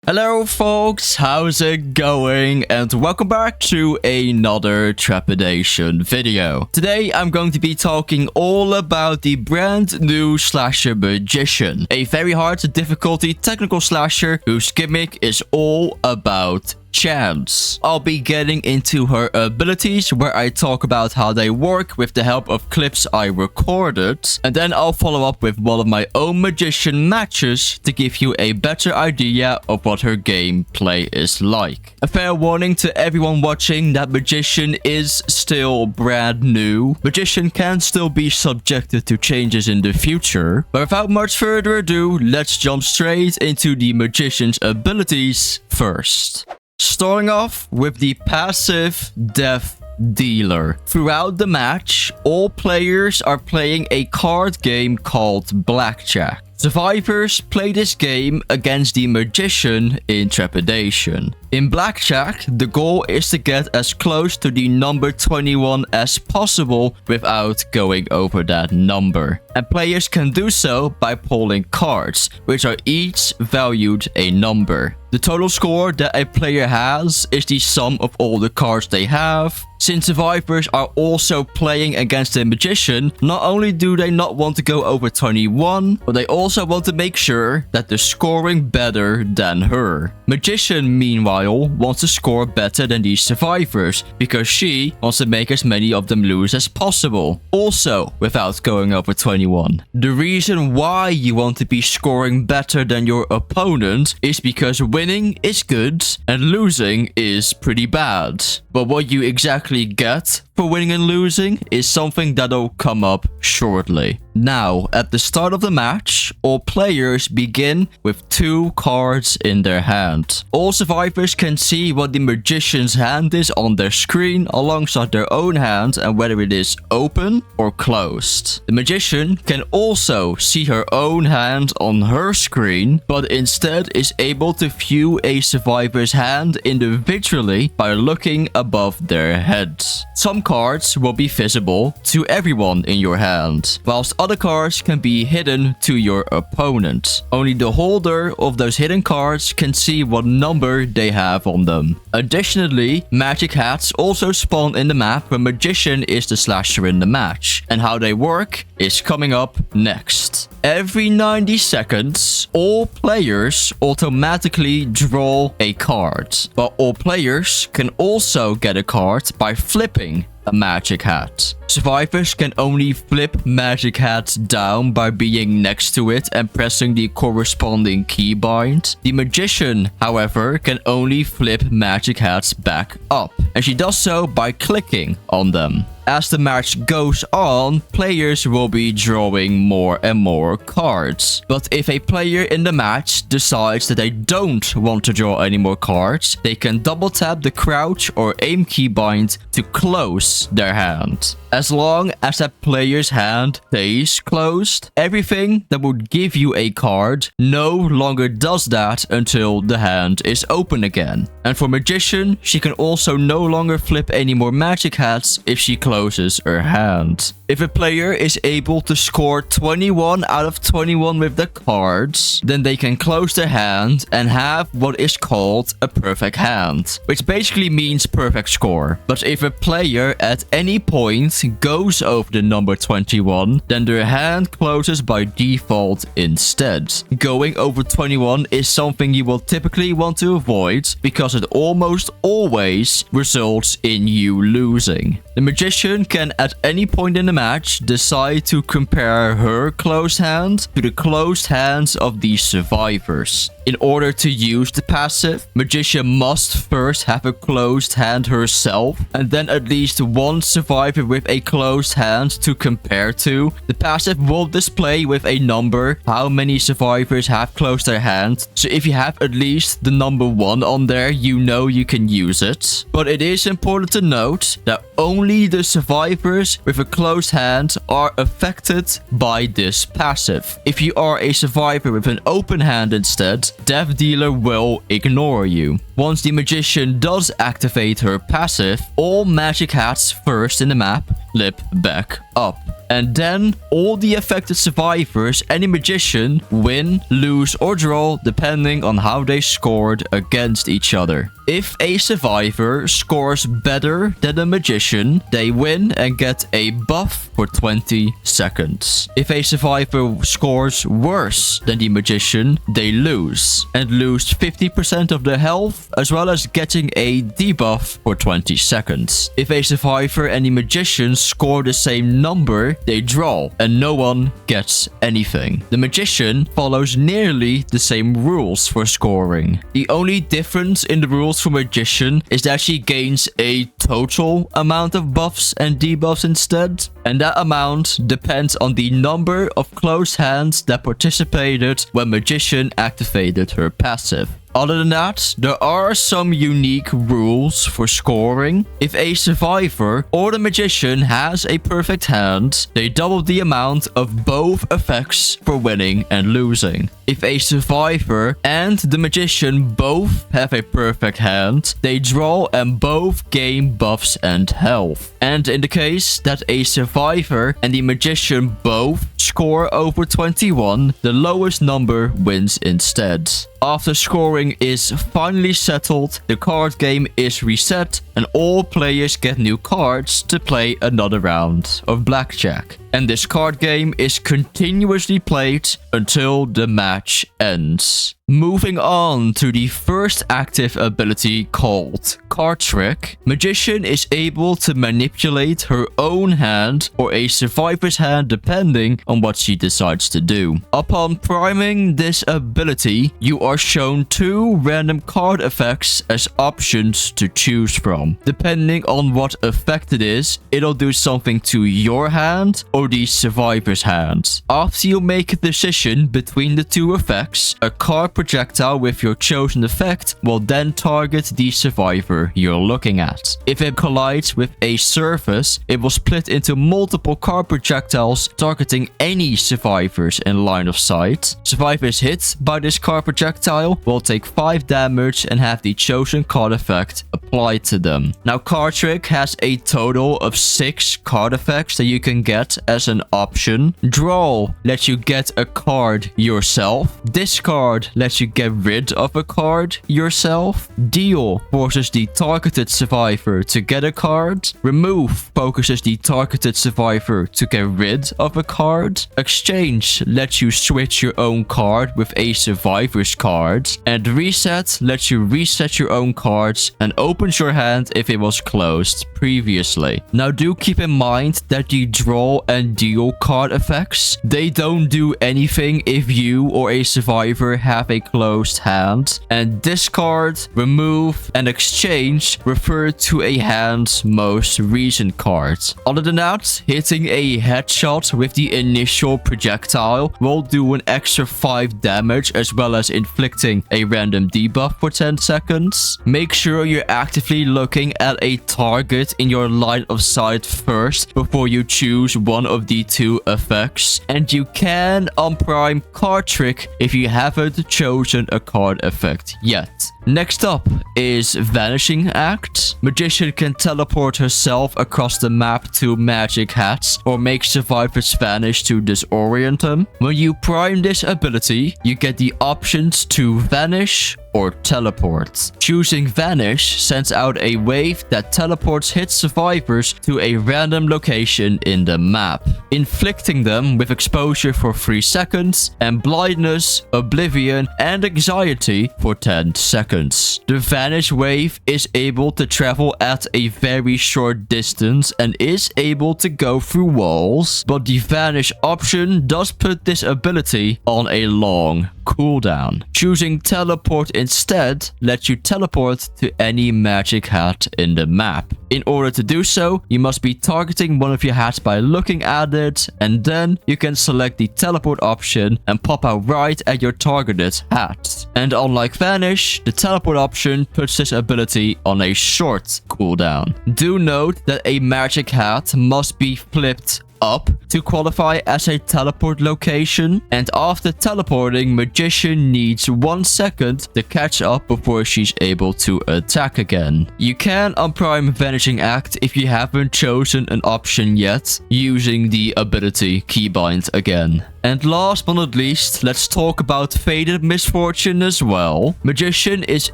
Hello folks, how's it going? And welcome back to another Trepidation video. Today I'm going to be talking all about the brand new slasher Magician, a very hard to difficulty technical slasher whose gimmick is all about chance. I'll be getting into her abilities where I talk about how they work with the help of clips I recorded, and then I'll follow up with one of my own magician matches to give you a better idea of what her gameplay is like. A fair warning to everyone watching that Magician is still brand new. Magician can still be subjected to changes in the future, but without much further ado, let's jump straight into the Magician's abilities first. Starting off with the passive Death Dealer. Throughout the match, all players are playing a card game called Blackjack. Survivors play this game against the Magician in Trepidation. In Blackjack, the goal is to get as close to the number 21 as possible without going over that number. And players can do so by pulling cards, which are each valued a number. The total score that a player has is the sum of all the cards they have. Since survivors are also playing against a Magician, not only do they not want to go over 21, but they also want to make sure that they're scoring better than her. Magician, meanwhile, wants to score better than these survivors because she wants to make as many of them lose as possible, also without going over 21. The reason why you want to be scoring better than your opponent is because winning is good and losing is pretty bad. But what you exactly get for winning and losing is something that'll come up shortly. Now, at the start of the match, all players begin with 2 cards in their hand. All survivors can see what the Magician's hand is on their screen alongside their own hand and whether it is open or closed. The Magician can also see her own hand on her screen, but instead is able to view a survivor's hand individually by looking above their heads. Some cards will be visible to everyone in your hand, whilst other cards can be hidden to your opponent. Only the holder of those hidden cards can see what number they have on them. Additionally, magic hats also spawn in the map when Magician is the slasher in the match, and how they work is coming up next. Every 90 seconds, all players automatically draw a card, but all players can also get a card by flipping a magic hat. Survivors can only flip magic hats down by being next to it and pressing the corresponding keybind. The Magician, however, can only flip magic hats back up, and she does so by clicking on them. As the match goes on, players will be drawing more and more cards. But if a player in the match decides that they don't want to draw any more cards, they can double tap the crouch or aim keybind to close their hand. As long as that player's hand stays closed, everything that would give you a card no longer does that until the hand is open again. And for Magician, she can also no longer flip any more magic hats if she closes her hand. If a player is able to score 21 out of 21 with the cards, then they can close their hand and have what is called a perfect hand, which basically means perfect score. But if a player at any point goes over the number 21, then their hand closes by default instead. Going over 21 is something you will typically want to avoid because it almost always results in you losing. The Magician can at any point in the match decide to compare her closed hand to the closed hands of the survivors. In order to use the passive, Magician must first have a closed hand herself, and then at least one survivor with a closed hand to compare to. The passive will display with a number how many survivors have closed their hand, so if you have at least the number 1 on there, you know you can use it. But it is important to note that only the survivors with a closed hand are affected by this passive. If you are a survivor with an open hand instead, Death Dealer will ignore you. Once the Magician does activate her passive, all magic hats first in the map flip back up. And then all the affected survivors and the magician win, lose, or draw depending on how they scored against each other. If a survivor scores better than the magician, they win and get a buff for 20 seconds. If a survivor scores worse than the magician, they lose and lose 50% of their health, as well as getting a debuff for 20 seconds. If a survivor and the magician score the same number, they draw and no one gets anything. The magician follows nearly the same rules for scoring. The only difference in the rules for magician is that she gains a total amount of buffs and debuffs instead, and that amount depends on the number of closed hands that participated when magician activated her passive. Other than that, there are some unique rules for scoring. If a survivor or the magician has a perfect hand, they double the amount of both effects for winning and losing. If a survivor and the magician both have a perfect hand, they draw and both gain buffs and health. And in the case that a survivor and the magician both score over 21, the lowest number wins instead. After scoring is finally settled, the card game is reset and all players get new cards to play another round of blackjack. And this card game is continuously played until the match ends. Moving on to the first active ability called Card Trick. Magician is able to manipulate her own hand or a survivor's hand depending on what she decides to do. Upon priming this ability, you are shown 2 random card effects as options to choose from. Depending on what effect it is, it'll do something to your hand or the survivor's hand. After you make a decision between the 2 effects, a card projectile with your chosen effect will then target the survivor you're looking at. If it collides with a surface, it will split into multiple card projectiles targeting any survivors in line of sight. Survivors hit by this card projectile will take 5 damage and have the chosen card effect applied to them. Now, Card Trick has a total of 6 card effects that you can get as an option. Draw lets you get a card yourself. Discard lets you get rid of a card yourself. Deal forces the targeted survivor to get a card. Remove focuses the targeted survivor to get rid of a card. Exchange lets you switch your own card with a survivor's card. And Reset lets you reset your own cards and opens your hand if it was closed previously. Now, do keep in mind that the draw and deal card effects, they don't do anything if you or a survivor have a closed hand, and discard, remove, and exchange refer to a hand's most recent card. Other than that, hitting a headshot with the initial projectile will do an extra 5 damage as well as inflicting a random debuff for 10 seconds. Make sure you're actively looking at a target in your line of sight first before you choose one of the 2 effects, and you can unprime Card Trick if you haven't chosen a card effect yet. Next up is Vanishing Act. Magician can teleport herself across the map to magic hats or make survivors vanish to disorient them. When you prime this ability, you get the options to vanish or teleport. Choosing Vanish sends out a wave that teleports hit survivors to a random location in the map, inflicting them with exposure for 3 seconds and blindness, oblivion, and anxiety for 10 seconds. The Vanish wave is able to travel at a very short distance and is able to go through walls, but the Vanish option does put this ability on a long cooldown. Choosing Teleport instead lets you teleport to any magic hat in the map. In order to do so, you must be targeting one of your hats by looking at it, and then you can select the teleport option and pop out right at your targeted hat. And unlike Vanish, the teleport option puts this ability on a short cooldown. Do note that a magic hat must be flipped up to qualify as a teleport location. And after teleporting, Magician needs 1 second to catch up before she's able to attack again. You can unprime Vanishing Act if you haven't chosen an option yet, using the ability Keybind again. And last but not least, let's talk about Faded Misfortune as well. Magician is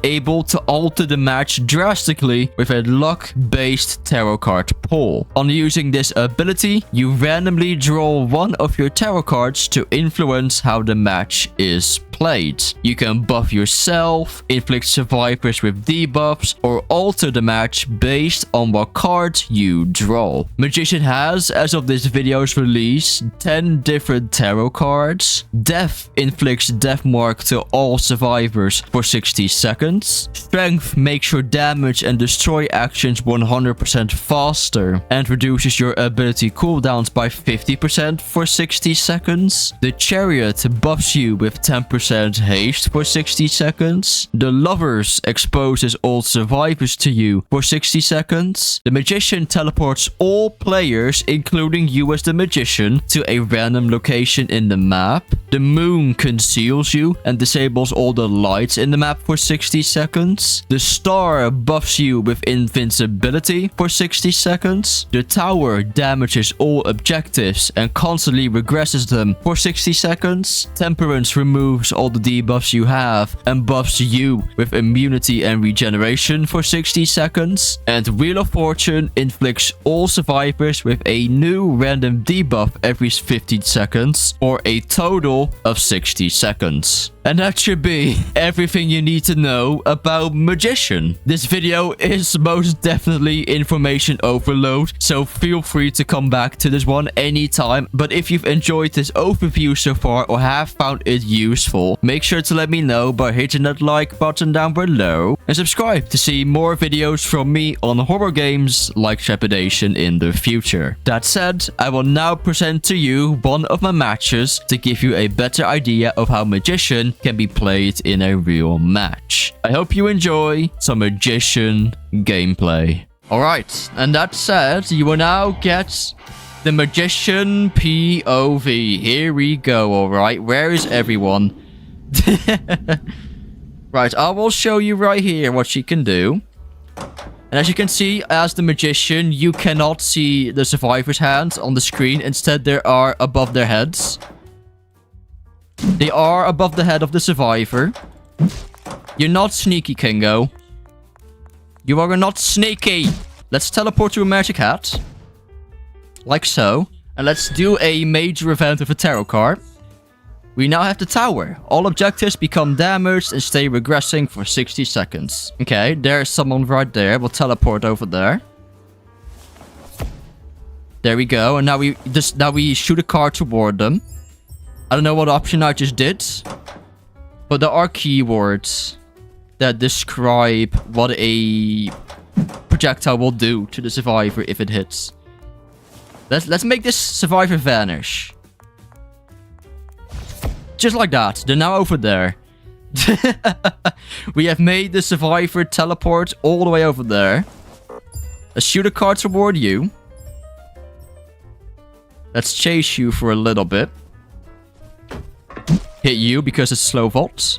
able to alter the match drastically with a luck-based tarot card pull. On using this ability, you randomly draw one of your tarot cards to influence how the match is played. You can buff yourself, inflict survivors with debuffs, or alter the match based on what card you draw. Magician has, as of this video's release, 10 different tarot cards. Death inflicts death mark to all survivors for 60 seconds. Strength makes your damage and destroy actions 100% faster and reduces your ability cooldowns by 50% for 60 seconds. The Chariot buffs you with 10% haste for 60 seconds. The Lovers exposes all survivors to you for 60 seconds. The Magician teleports all players, including you as the Magician, to a random location in the map. The Moon conceals you and disables all the lights in the map for 60 seconds. The Star buffs you with invincibility for 60 seconds. The Tower damages all objectives and constantly regresses them for 60 seconds. Temperance removes all the debuffs you have and buffs you with immunity and regeneration for 60 seconds. And Wheel of Fortune inflicts all survivors with a new random debuff every 15 seconds or a total of 60 seconds. And that should be everything you need to know about Magician. This video is most definitely information overload, so feel free to come back to this one anytime. But if you've enjoyed this overview so far or have found it useful, make sure to let me know by hitting that like button down below and subscribe to see more videos from me on horror games like Trepidation in the future. That said, I will now present to you one of my matches to give you a better idea of how Magician can be played in a real match. I hope you enjoy some Magician gameplay. Alright, and that said, you will now get the Magician POV. Here we go, alright. Where is everyone? Right, I will show you right here what she can do. And as you can see, as the Magician, you cannot see the survivors' hands on the screen. Instead, they are above their heads. They are above the head of the survivor. You're not sneaky, Kingo. You are not sneaky. Let's teleport to a magic hat. Like so. And let's do a major event with a tarot card. We now have the tower. All objectives become damaged and stay regressing for 60 seconds. Okay, there's someone right there. We'll teleport over there. There we go. And now we shoot a card toward them. I don't know what option I just did, but there are keywords that describe what a projectile will do to the survivor if it hits. Let's make this survivor vanish. Just like that. They're now over there. We have made the survivor teleport all the way over there. Let's shoot a card toward you. Let's chase you for a little bit. Hit you because it's slow vaults.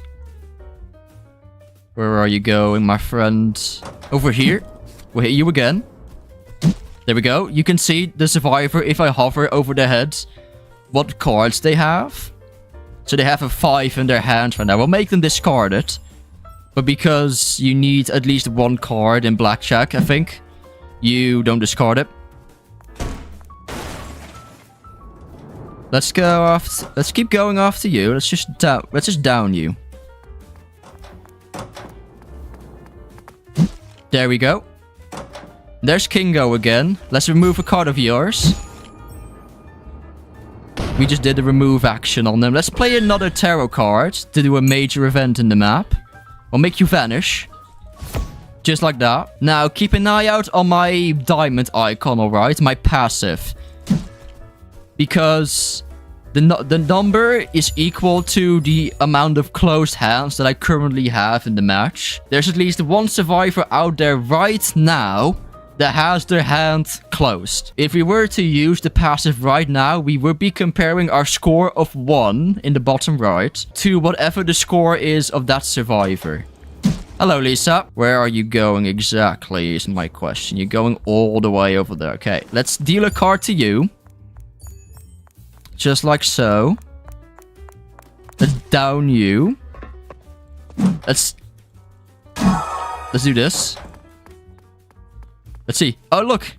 Where are you going, my friend? Over here. We'll hit you again. There we go. You can see the survivor, if I hover over their heads, what cards they have. So they have a 5 in their hand right now. We'll make them discard it. But because you need at least one card in blackjack, I think, you don't discard it. Let's go after. Let's keep going after you. Let's just down you. There we go. There's Kingo again. Let's remove a card of yours. We just did a remove action on them. Let's play another tarot card to do a major event in the map. We'll make you vanish. Just like that. Now, keep an eye out on my diamond icon, alright? My passive. Because the number is equal to the amount of closed hands that I currently have in the match. There's at least one survivor out there right now that has their hand closed. If we were to use the passive right now, we would be comparing our score of 1 in the bottom right to whatever the score is of that survivor. Hello, Lisa. Where are you going exactly is my question. You're going all the way over there. Okay, let's deal a card to you. Just like so. Let's down you. Let's do this. Let's see. Oh, look.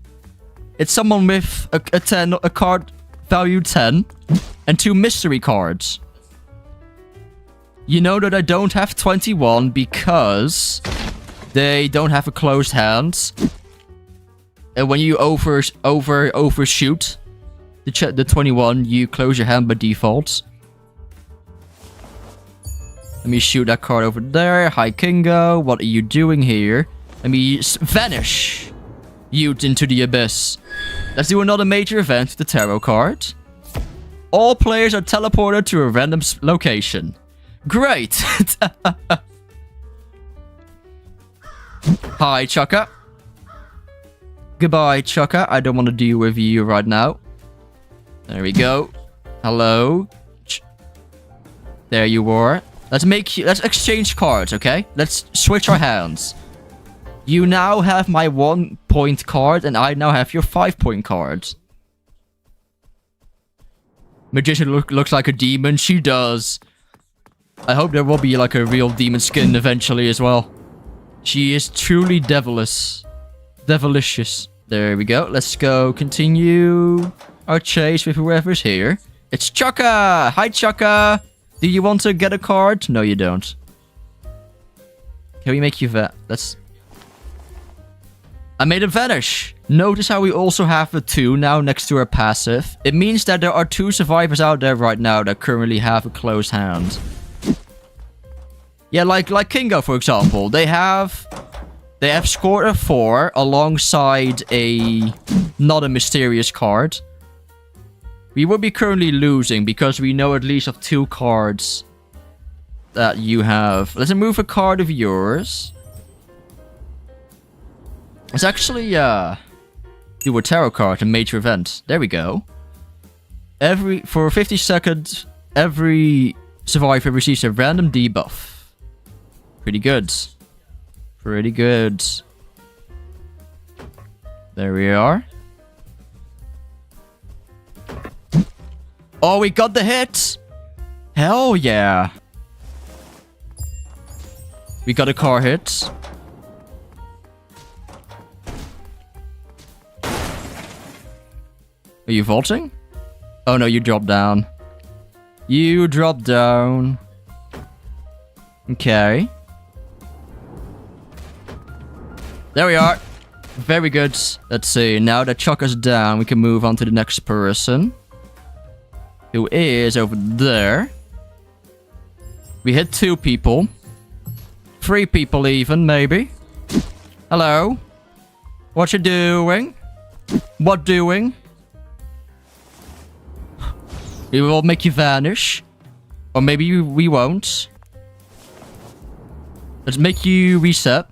It's someone with a card value 10 and 2 mystery cards. You know that I don't have 21 because they don't have a closed hand. And when you overshoot the 21, you close your hand by default. Let me shoot that card over there. Hi, Kingo. What are you doing here? Let me vanish you into the abyss. Let's do another major event with the tarot card. All players are teleported to a random location. Great. Hi, Chaka. Goodbye, Chaka. I don't want to deal with you right now. There we go. Hello. There you are. Let's exchange cards, okay? Let's switch our hands. You now have my 1-point card, and I now have your 5-point card. Magician looks like a demon. She does. I hope there will be like a real demon skin eventually as well. She is truly devilish. Devilicious. There we go. Let's go continue our chase with whoever's here. It's Chaka! Hi, Chaka! Do you want to get a card? No, you don't. Can we make you I made it vanish. Notice how we also have a 2 now next to our passive. It means that there are 2 survivors out there right now that currently have a closed hand. Yeah, like Kingo, for example. They have scored a 4 alongside not a mysterious card. We would be currently losing because we know at least of 2 cards that you have. Let's remove a card of yours. Let's actually do a tarot card, a major event. There we go. For 50 seconds, every survivor receives a random debuff. Pretty good. Pretty good. There we are. Oh, we got the hit! Hell yeah! We got a car hit. Are you vaulting? Oh no, you dropped down. You dropped down. Okay. There we are. Very good. Let's see. Now that Chaka's down, we can move on to the next person. Who is over there. We hit 2 people. 3 people even, maybe. Hello. What you doing? What doing? We will make you vanish. Or maybe we won't. Let's make you reset.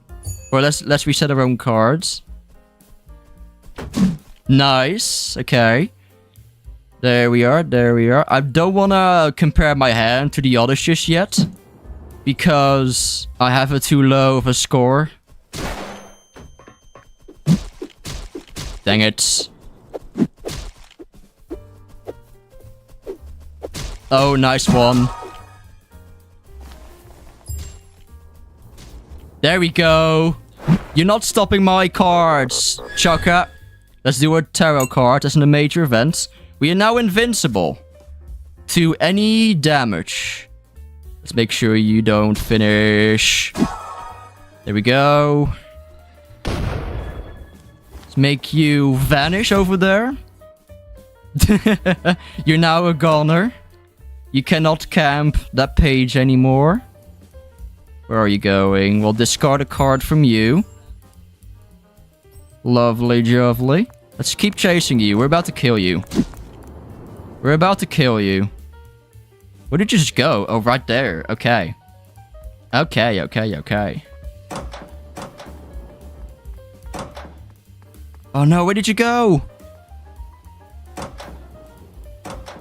Or let's reset our own cards. Nice. Okay. There we are. There we are. I don't want to compare my hand to the others just yet. Because I have a too low of a score. Dang it. Oh, nice one. There we go. You're not stopping my cards, Chaka. Let's do a tarot card as a major event. We are now invincible to any damage. Let's make sure you don't finish. There we go. Let's make you vanish over there. You're now a goner. You cannot camp that page anymore. Where are you going? We'll discard a card from you. Lovely, lovely. Let's keep chasing you. We're about to kill you. We're about to kill you. Where did you just go? Oh, right there. Okay. Okay, okay, okay. Oh no, where did you go?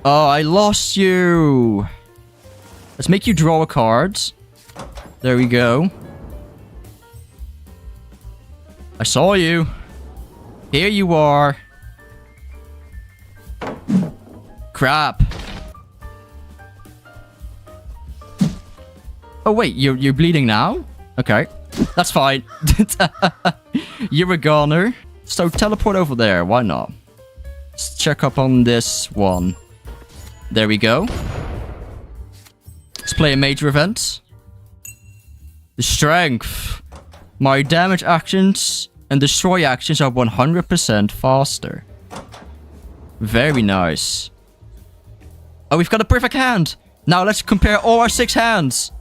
Oh, I lost you. Let's make you draw a card. There we go. I saw you. Here you are. Crap. Oh wait, you're bleeding now? Okay. That's fine. You're a goner. So teleport over there. Why not? Let's check up on this one. There we go. Let's play a major event. The strength. My damage actions and destroy actions are 100% faster. Very nice. Oh, we've got a perfect hand. Now let's compare all our 6 hands.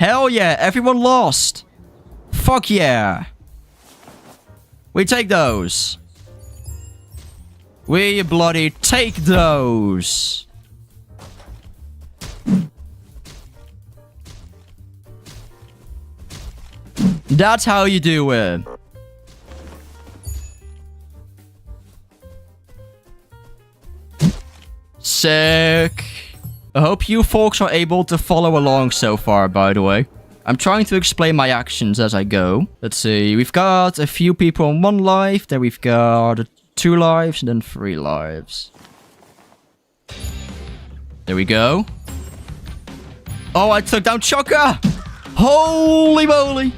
Hell yeah, everyone lost. Fuck yeah. We take those. We bloody take those. That's how you do it. Sick. I hope you folks are able to follow along so far, by the way. I'm trying to explain my actions as I go. Let's see. We've got a few people on 1 life. Then we've got 2 lives and then 3 lives. There we go. Oh, I took down Chaka. Holy moly.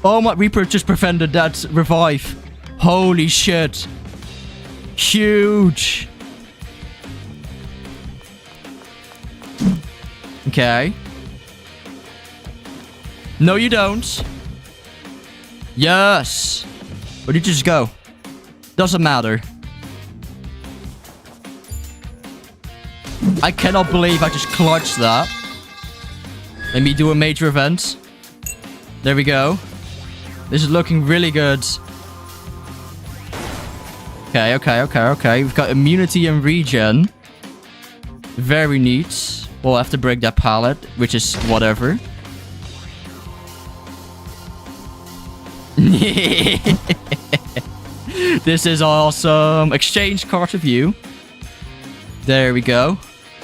Oh, my Reaper just prevented that revive. Holy shit. Huge. Okay. No, you don't. Yes. Where did you just go? Doesn't matter. I cannot believe I just clutched that. Let me do a major event. There we go. This is looking really good. Okay. We've got immunity and regen. Very neat. We'll have to break that pallet, which is whatever. This is awesome. Exchange card of you. There we go.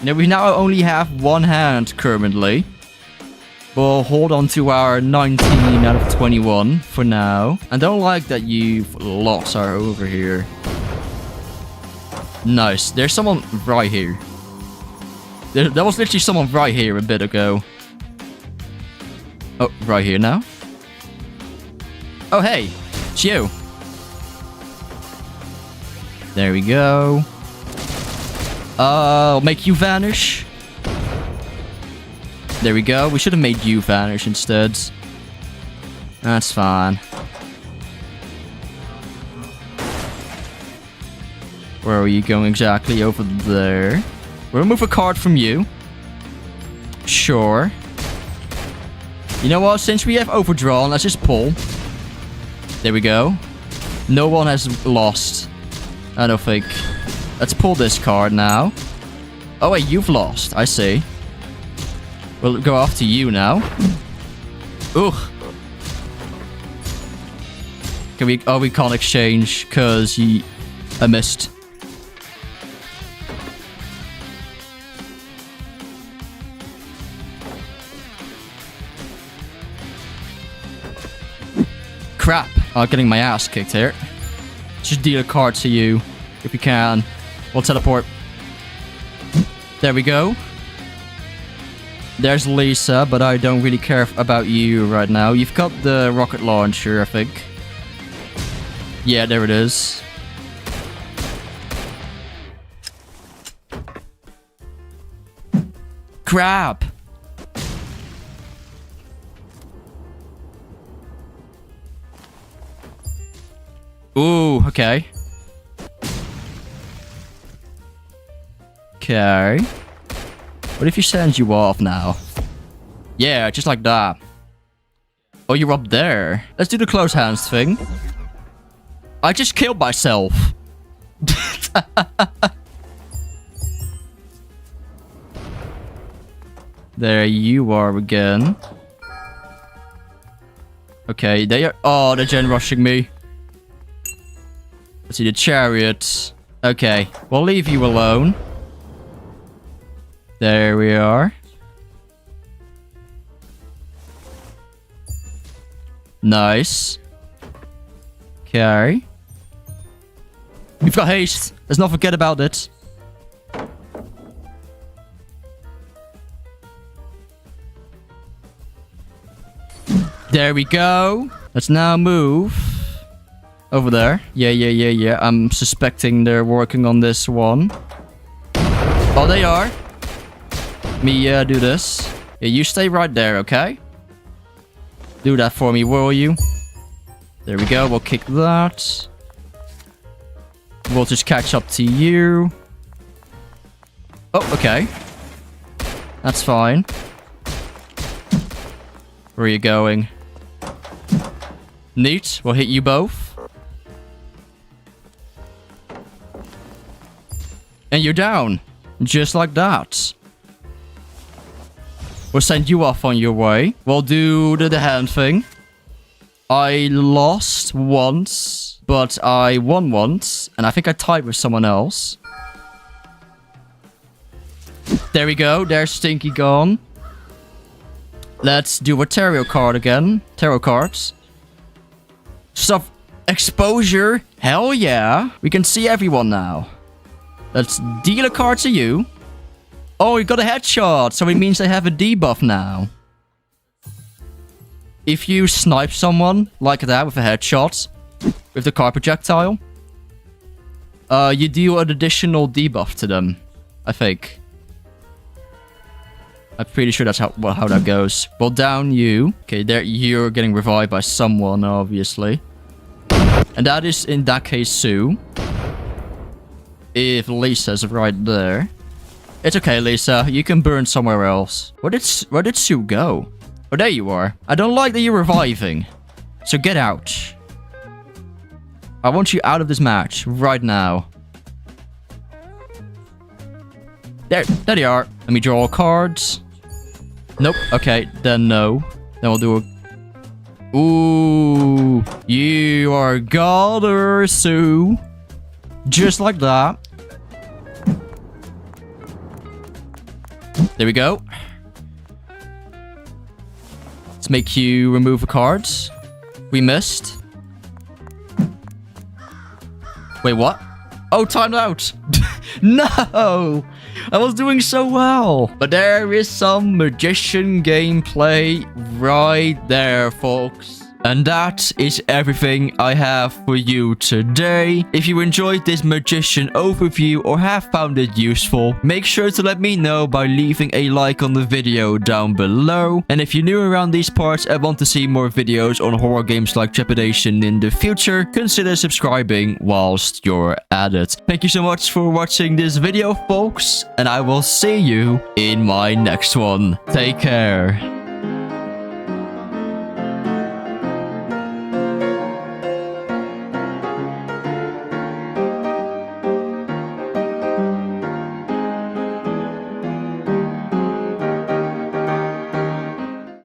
Now we only have 1 hand currently. We'll hold on to our 19 out of 21 for now. I don't like that you've lost our over here. Nice. There's someone right here. There was literally someone right here a bit ago. Oh, right here now. Oh, hey. It's you. There we go. I'll make you vanish. There we go. We should have made you vanish instead. That's fine. Where are you going exactly? Over there. We'll remove a card from you. Sure. You know what? Since we have overdrawn, let's just pull. There we go. No one has lost. I don't think. Let's pull this card now. Oh wait, you've lost. I see. We'll go after you now. Ugh. Can we? Oh, we can't exchange because I missed. Crap. I'm getting my ass kicked here. Just deal a card to you if you can. We'll teleport. There we go. There's Lisa, but I don't really care about you right now. You've got the rocket launcher, I think. Yeah, there it is. Crap. Ooh, okay. Okay. What if he sends you off now? Yeah, just like that. Oh, you're up there. Let's do the close hands thing. I just killed myself. There you are again. Okay, they are... Oh, they're gen rushing me. Let's see the chariot. Okay, we'll leave you alone. There we are. Nice. Okay. We've got haste. Let's not forget about it. There we go. Let's now move over there. Yeah. I'm suspecting they're working on this one. Oh, they are. Let me do this. Yeah, you stay right there, okay? Do that for me, will you? There we go. We'll kick that. We'll just catch up to you. Oh, okay. That's fine. Where are you going? Neat. We'll hit you both. And you're down. Just like that. We'll send you off on your way. We'll do the hand thing. I lost once, but I won once. And I think I tied with someone else. There we go. There's Stinky gone. Let's do a tarot card again. Tarot cards. Stuff. Exposure. Hell yeah. We can see everyone now. Let's deal a card to you. Oh, you got a headshot. So it means they have a debuff now. If you snipe someone like that with a headshot, with the card projectile, you deal an additional debuff to them, I think. I'm pretty sure that's how that goes. Well, down you. Okay, there you're getting revived by someone, obviously. And that is, in that case, Sue. If Lisa's right there. It's okay, Lisa. You can burn somewhere else. Where did Sue go? Oh, there you are. I don't like that you're reviving. So get out. I want you out of this match right now. There you are. Let me draw cards. Nope. Okay, then no. Then we'll do a... Ooh. You are goddess, Sue. Just like that. There we go. Let's make you remove a card. We missed. Wait, what? Oh, timed out. No! I was doing so well. But there is some magician gameplay right there, folks. And that is everything I have for you today. If you enjoyed this magician overview or have found it useful, make sure to let me know by leaving a like on the video down below. And if you're new around these parts and want to see more videos on horror games like Trepidation in the future, consider subscribing whilst you're at it. Thank you so much for watching this video, folks, and I will see you in my next one. Take care.